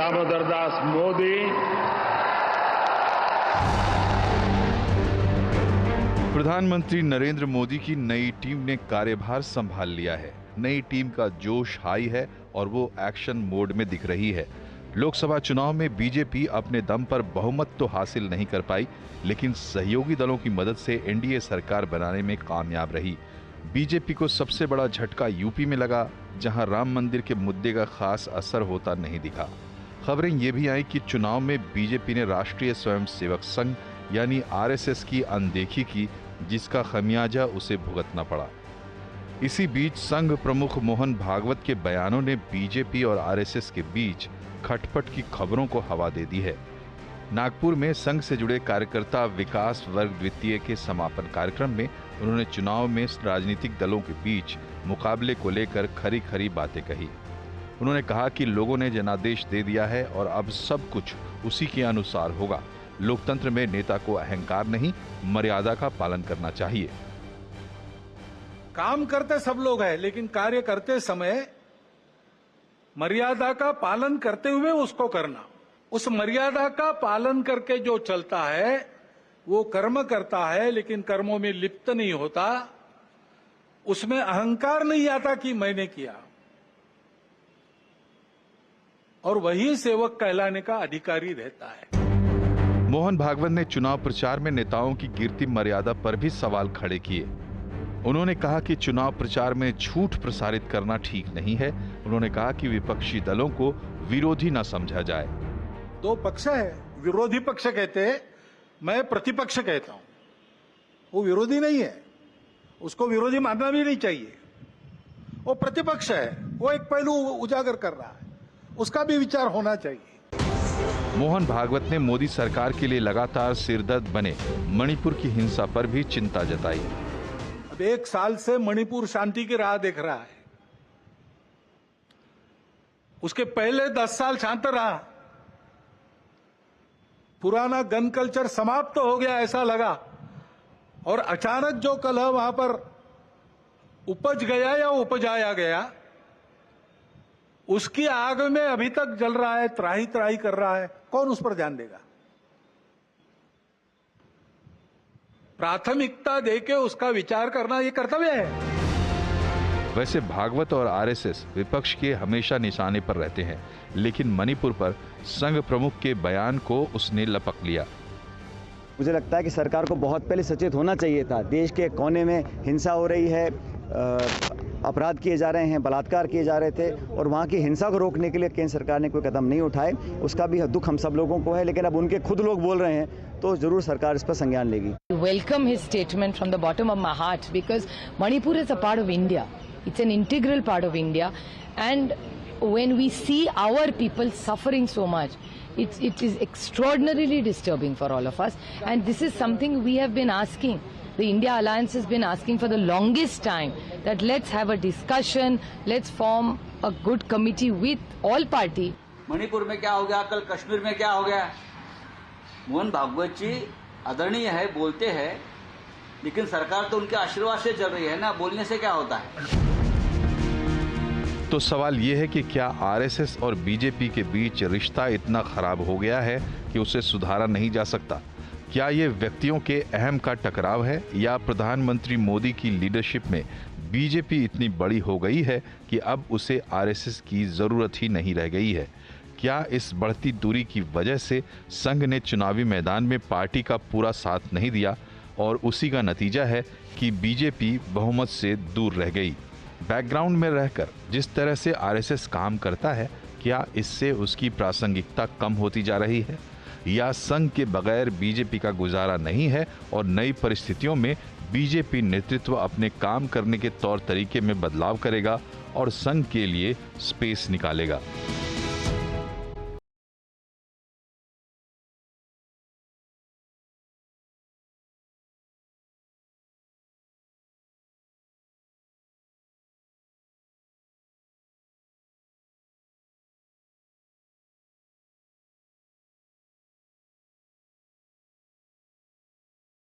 दामोदर दास मोदी। प्रधानमंत्री नरेंद्र मोदी की नई टीम ने कार्यभार संभाल लिया है। नई टीम का जोश हाई है और वो एक्शन मोड में दिख रही है। लोकसभा चुनाव में बीजेपी अपने दम पर बहुमत तो हासिल नहीं कर पाई, लेकिन सहयोगी दलों की मदद से एनडीए सरकार बनाने में कामयाब रही। बीजेपी को सबसे बड़ा झटका यूपी में लगा, जहां राम मंदिर के मुद्दे का खास असर होता नहीं दिखा। खबरें ये भी आई कि चुनाव में बीजेपी ने राष्ट्रीय स्वयंसेवक संघ यानी आरएसएस की अनदेखी की, जिसका खमियाजा उसे भुगतना पड़ा। इसी बीच संघ प्रमुख मोहन भागवत के बयानों ने बीजेपी और आरएसएस के बीच खटपट की खबरों को हवा दे दी है। नागपुर में संघ से जुड़े कार्यकर्ता विकास वर्ग द्वितीय के समापन कार्यक्रम में उन्होंने चुनाव में राजनीतिक दलों के बीच मुकाबले को लेकर खरी खरी बातें कही। उन्होंने कहा कि लोगों ने जनादेश दे दिया है और अब सब कुछ उसी के अनुसार होगा। लोकतंत्र में नेता को अहंकार नहीं, मर्यादा का पालन करना चाहिए। काम करते सब लोग हैं, लेकिन कार्य करते समय मर्यादा का पालन करते हुए उसको करना। उस मर्यादा का पालन करके जो चलता है वो कर्म करता है, लेकिन कर्मों में लिप्त नहीं होता। उसमें अहंकार नहीं आता कि मैंने किया, और वही सेवक कहलाने का अधिकारी रहता है। मोहन भागवत ने चुनाव प्रचार में नेताओं की गिरती मर्यादा पर भी सवाल खड़े किए। उन्होंने कहा कि चुनाव प्रचार में झूठ प्रसारित करना ठीक नहीं है। उन्होंने कहा कि विपक्षी दलों को विरोधी न समझा जाए। दो पक्ष है, विरोधी पक्ष कहते हैं, मैं प्रतिपक्ष कहता हूं। वो विरोधी नहीं है, उसको विरोधी मानना भी नहीं चाहिए। वो प्रतिपक्ष है, वो एक पहलू उजागर कर रहा है, उसका भी विचार होना चाहिए। मोहन भागवत ने मोदी सरकार के लिए लगातार सिरदर्द बने मणिपुर की हिंसा पर भी चिंता जताई। अब 1 साल से मणिपुर शांति की राह देख रहा है। उसके पहले 10 साल शांत रहा। पुराना गन कल्चर समाप्त हो गया ऐसा लगा, और अचानक जो कलह वहां पर उपज गया या उपजाया गया, उसकी आग में अभी तक जल रहा है, त्राही त्राही कर रहा है। कौन उस पर ध्यान देगा? प्राथमिकता देके उसका विचार करना ये कर्तव्य है। वैसे भागवत और आरएसएस विपक्ष के हमेशा निशाने पर रहते हैं, लेकिन मणिपुर पर संघ प्रमुख के बयान को उसने लपक लिया। मुझे लगता है कि सरकार को बहुत पहले सचेत होना चाहिए था। देश के कोने में हिंसा हो रही है, अपराध किए जा रहे हैं, बलात्कार किए जा रहे थे, और वहाँ की हिंसा को रोकने के लिए केंद्र सरकार ने कोई कदम नहीं उठाए। उसका भी दुख हम सब लोगों को है, लेकिन अब उनके खुद लोग बोल रहे हैं तो जरूर सरकार इस पर संज्ञान लेगी। Welcome his statement from the bottom of my heart, because Manipur is a part of India. It's an integral part of India, and when we see our people suffering so much, it is extraordinarily disturbing for all of us, and this is something we have been asking. The India Alliance has been asking for the longest time that let's have a discussion, let's form a good committee with all party. Manipur में क्या हो गया, कल कश्मीर में क्या हो गया। मोहन भागवत जी आदरणीय है, बोलते हैं, लेकिन सरकार तो उनके आशीर्वाद से चल रही है ना, बोलने से क्या होता है। तो सवाल ये है कि क्या आरएसएस और बीजेपी के बीच रिश्ता इतना खराब हो गया है कि उसे सुधारा नहीं जा सकता? क्या ये व्यक्तियों के अहम का टकराव है, या प्रधानमंत्री मोदी की लीडरशिप में बीजेपी इतनी बड़ी हो गई है कि अब उसे आरएसएस की जरूरत ही नहीं रह गई है? क्या इस बढ़ती दूरी की वजह से संघ ने चुनावी मैदान में पार्टी का पूरा साथ नहीं दिया और उसी का नतीजा है कि बीजेपी बहुमत से दूर रह गई? बैकग्राउंड में रहकर जिस तरह से आरएसएस काम करता है, क्या इससे उसकी प्रासंगिकता कम होती जा रही है, या संघ के बगैर बीजेपी का गुजारा नहीं है और नई परिस्थितियों में बीजेपी नेतृत्व अपने काम करने के तौर तरीके में बदलाव करेगा और संघ के लिए स्पेस निकालेगा?